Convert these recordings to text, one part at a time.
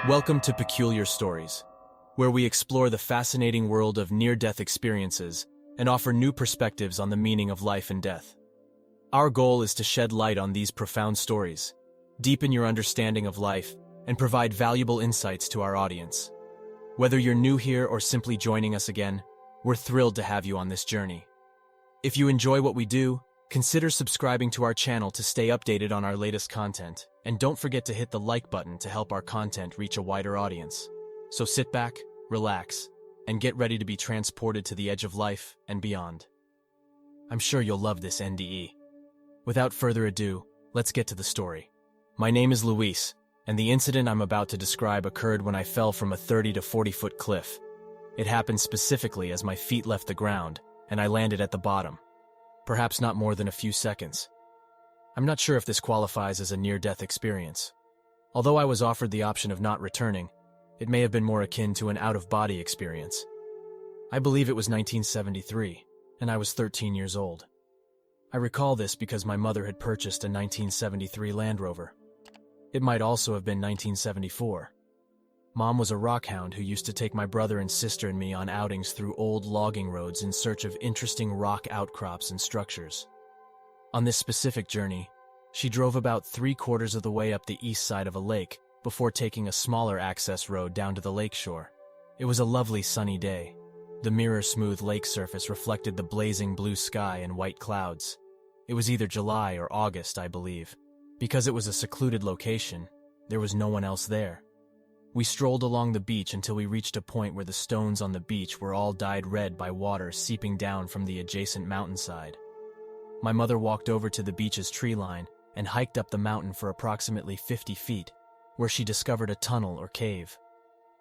Welcome to Peculiar Stories, where we explore the fascinating world of near-death experiences and offer new perspectives on the meaning of life and death. Our goal is to shed light on these profound stories, deepen your understanding of life, and provide valuable insights to our audience. Whether you're new here or simply joining us again, we're thrilled to have you on this journey. If you enjoy what we do, consider subscribing to our channel to stay updated on our latest content, and don't forget to hit the like button to help our content reach a wider audience. So sit back, relax, and get ready to be transported to the edge of life and beyond. I'm sure you'll love this NDE. Without further ado, let's get to the story. My name is Luis, and the incident I'm about to describe occurred when I fell from a 30 to 40-foot cliff. It happened specifically as my feet left the ground, and I landed at the bottom. Perhaps not more than a few seconds. I'm not sure if this qualifies as a near-death experience. Although I was offered the option of not returning, it may have been more akin to an out-of-body experience. I believe it was 1973, and I was 13 years old. I recall this because my mother had purchased a 1973 Land Rover. It might also have been 1974. Mom was a rockhound who used to take my brother and sister and me on outings through old logging roads in search of interesting rock outcrops and structures. On this specific journey, she drove about 3/4 of the way up the east side of a lake before taking a smaller access road down to the lake shore. It was a lovely sunny day. The mirror-smooth lake surface reflected the blazing blue sky and white clouds. It was either July or August, I believe. Because it was a secluded location, there was no one else there. We strolled along the beach until we reached a point where the stones on the beach were all dyed red by water seeping down from the adjacent mountainside. My mother walked over to the beach's tree line and hiked up the mountain for approximately 50 feet, where she discovered a tunnel or cave.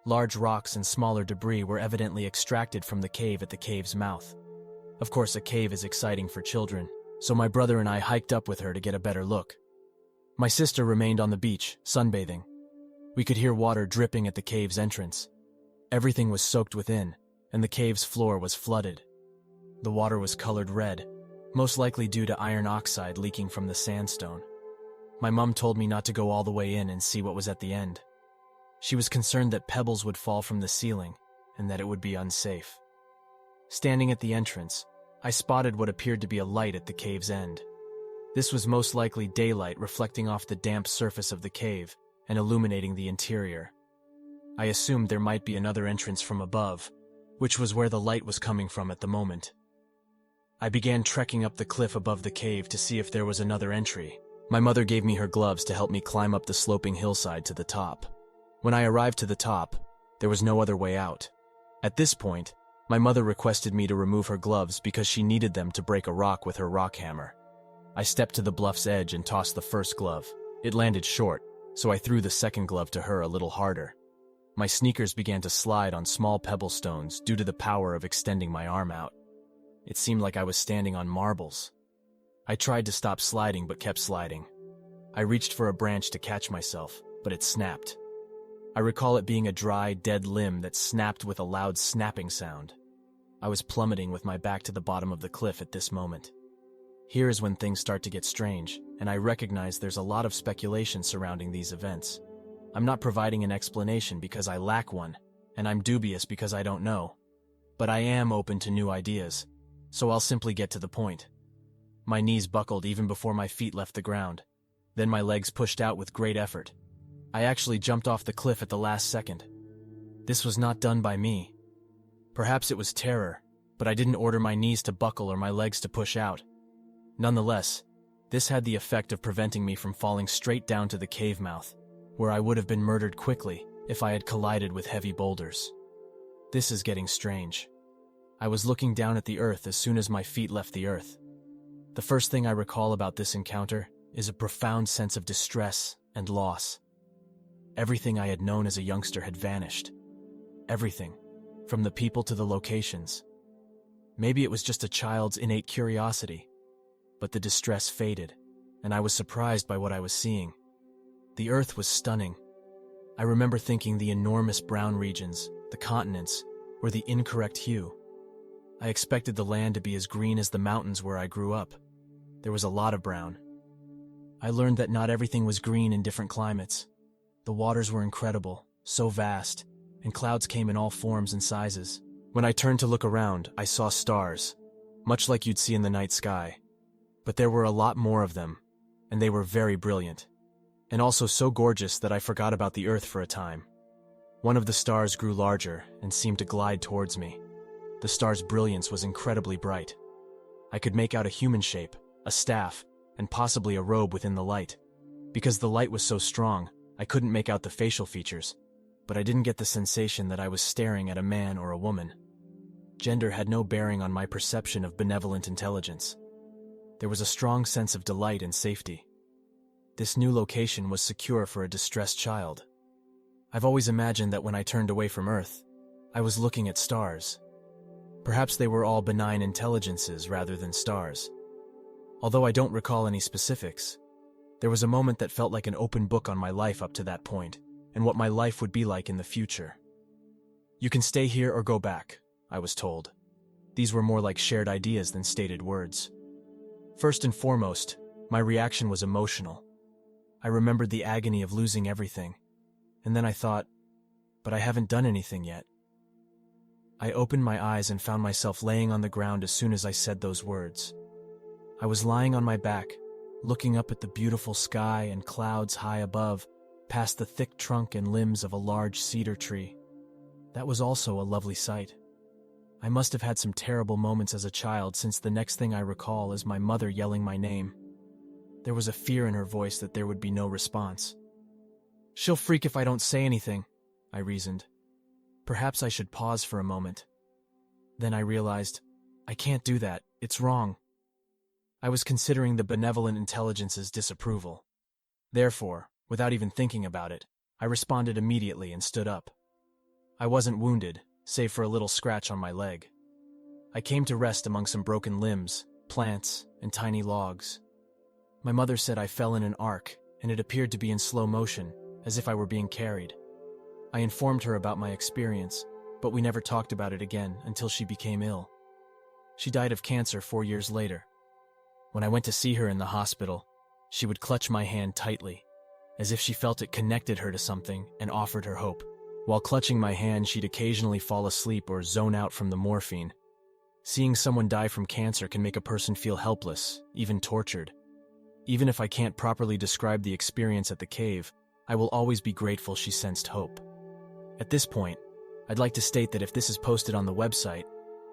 Large rocks and smaller debris were evidently extracted from the cave at the cave's mouth. Of course, a cave is exciting for children, so my brother and I hiked up with her to get a better look. My sister remained on the beach, sunbathing. We could hear water dripping at the cave's entrance. Everything was soaked within, and the cave's floor was flooded. The water was colored red, most likely due to iron oxide leaking from the sandstone. My mom told me not to go all the way in and see what was at the end. She was concerned that pebbles would fall from the ceiling and that it would be unsafe. Standing at the entrance, I spotted what appeared to be a light at the cave's end. This was most likely daylight reflecting off the damp surface of the cave and illuminating the interior. I assumed there might be another entrance from above, which was where the light was coming from at the moment. I began trekking up the cliff above the cave to see if there was another entry. My mother gave me her gloves to help me climb up the sloping hillside to the top. When I arrived to the top, there was no other way out. At this point, my mother requested me to remove her gloves because she needed them to break a rock with her rock hammer. I stepped to the bluff's edge and tossed the first glove. It landed short, so I threw the second glove to her a little harder. My sneakers began to slide on small pebble stones due to the power of extending my arm out. It seemed like I was standing on marbles. I tried to stop sliding but kept sliding. I reached for a branch to catch myself, but it snapped. I recall it being a dry, dead limb that snapped with a loud snapping sound. I was plummeting with my back to the bottom of the cliff at this moment. Here is when things start to get strange, and I recognize there's a lot of speculation surrounding these events. I'm not providing an explanation because I lack one, and I'm dubious because I don't know. But I am open to new ideas, so I'll simply get to the point. My knees buckled even before my feet left the ground. Then my legs pushed out with great effort. I actually jumped off the cliff at the last second. This was not done by me. Perhaps it was terror, but I didn't order my knees to buckle or my legs to push out. Nonetheless, this had the effect of preventing me from falling straight down to the cave mouth, where I would have been murdered quickly if I had collided with heavy boulders. This is getting strange. I was looking down at the earth as soon as my feet left the earth. The first thing I recall about this encounter is a profound sense of distress and loss. Everything I had known as a youngster had vanished. Everything, from the people to the locations. Maybe it was just a child's innate curiosity. But the distress faded, and I was surprised by what I was seeing. The earth was stunning. I remember thinking the enormous brown regions, the continents, were the incorrect hue. I expected the land to be as green as the mountains where I grew up. There was a lot of brown. I learned that not everything was green in different climates. The waters were incredible, so vast, and clouds came in all forms and sizes. When I turned to look around, I saw stars, much like you'd see in the night sky. But there were a lot more of them, and they were very brilliant, and also so gorgeous that I forgot about the Earth for a time. One of the stars grew larger and seemed to glide towards me. The star's brilliance was incredibly bright. I could make out a human shape, a staff, and possibly a robe within the light. Because the light was so strong, I couldn't make out the facial features, but I didn't get the sensation that I was staring at a man or a woman. Gender had no bearing on my perception of benevolent intelligence. There was a strong sense of delight and safety. This new location was secure for a distressed child. I've always imagined that when I turned away from Earth, I was looking at stars. Perhaps they were all benign intelligences rather than stars. Although I don't recall any specifics, there was a moment that felt like an open book on my life up to that point, and what my life would be like in the future. You can stay here or go back, I was told. These were more like shared ideas than stated words. First and foremost, my reaction was emotional. I remembered the agony of losing everything, and then I thought, but I haven't done anything yet. I opened my eyes and found myself laying on the ground as soon as I said those words. I was lying on my back, looking up at the beautiful sky and clouds high above, past the thick trunk and limbs of a large cedar tree. That was also a lovely sight. I must have had some terrible moments as a child, since the next thing I recall is my mother yelling my name. There was a fear in her voice that there would be no response. She'll freak if I don't say anything, I reasoned. Perhaps I should pause for a moment. Then I realized, I can't do that, it's wrong. I was considering the benevolent intelligence's disapproval. Therefore, without even thinking about it, I responded immediately and stood up. I wasn't wounded, save for a little scratch on my leg. I came to rest among some broken limbs, plants, and tiny logs. My mother said I fell in an arc, and it appeared to be in slow motion, as if I were being carried. I informed her about my experience, but we never talked about it again until she became ill. She died of cancer 4 years later. When I went to see her in the hospital, she would clutch my hand tightly, as if she felt it connected her to something and offered her hope. While clutching my hand, she'd occasionally fall asleep or zone out from the morphine. Seeing someone die from cancer can make a person feel helpless, even tortured. Even if I can't properly describe the experience at the cave, I will always be grateful she sensed hope. At this point, I'd like to state that if this is posted on the website,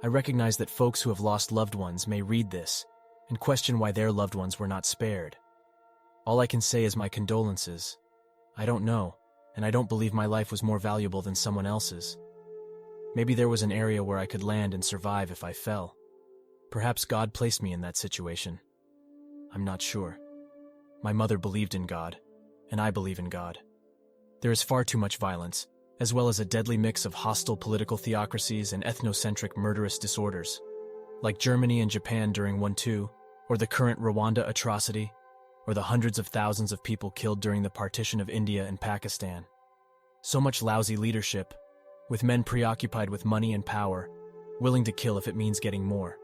I recognize that folks who have lost loved ones may read this and question why their loved ones were not spared. All I can say is my condolences. I don't know, and I don't believe my life was more valuable than someone else's. Maybe there was an area where I could land and survive if I fell. Perhaps God placed me in that situation. I'm not sure. My mother believed in God, and I believe in God. There is far too much violence, as well as a deadly mix of hostile political theocracies and ethnocentric murderous disorders, like Germany and Japan during World War II, or the current Rwanda atrocity, or the hundreds of thousands of people killed during the partition of India and Pakistan. So much lousy leadership, with men preoccupied with money and power, willing to kill if it means getting more.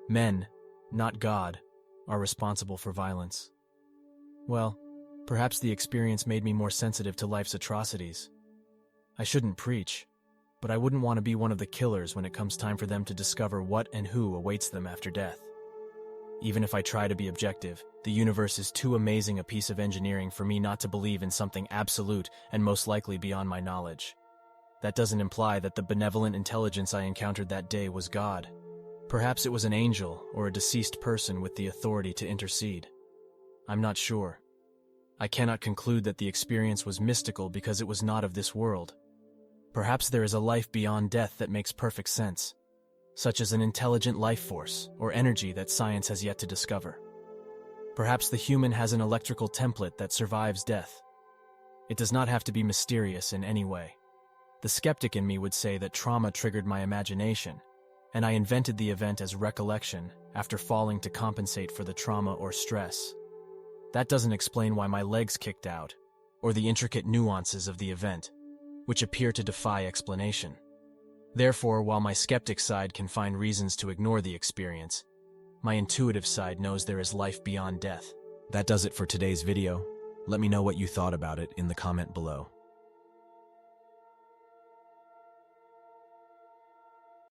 Men, not God, are responsible for violence. Well, perhaps the experience made me more sensitive to life's atrocities. I shouldn't preach, but I wouldn't want to be one of the killers when it comes time for them to discover what and who awaits them after death. Even if I try to be objective, the universe is too amazing a piece of engineering for me not to believe in something absolute and most likely beyond my knowledge. That doesn't imply that the benevolent intelligence I encountered that day was God. Perhaps it was an angel or a deceased person with the authority to intercede. I'm not sure. I cannot conclude that the experience was mystical because it was not of this world. Perhaps there is a life beyond death that makes perfect sense, such as an intelligent life force or energy that science has yet to discover. Perhaps the human has an electrical template that survives death. It does not have to be mysterious in any way. The skeptic in me would say that trauma triggered my imagination, and I invented the event as recollection after falling to compensate for the trauma or stress. That doesn't explain why my legs kicked out, or the intricate nuances of the event, which appear to defy explanation. Therefore, while my skeptic side can find reasons to ignore the experience, my intuitive side knows there is life beyond death. That does it for today's video. Let me know what you thought about it in the comment below.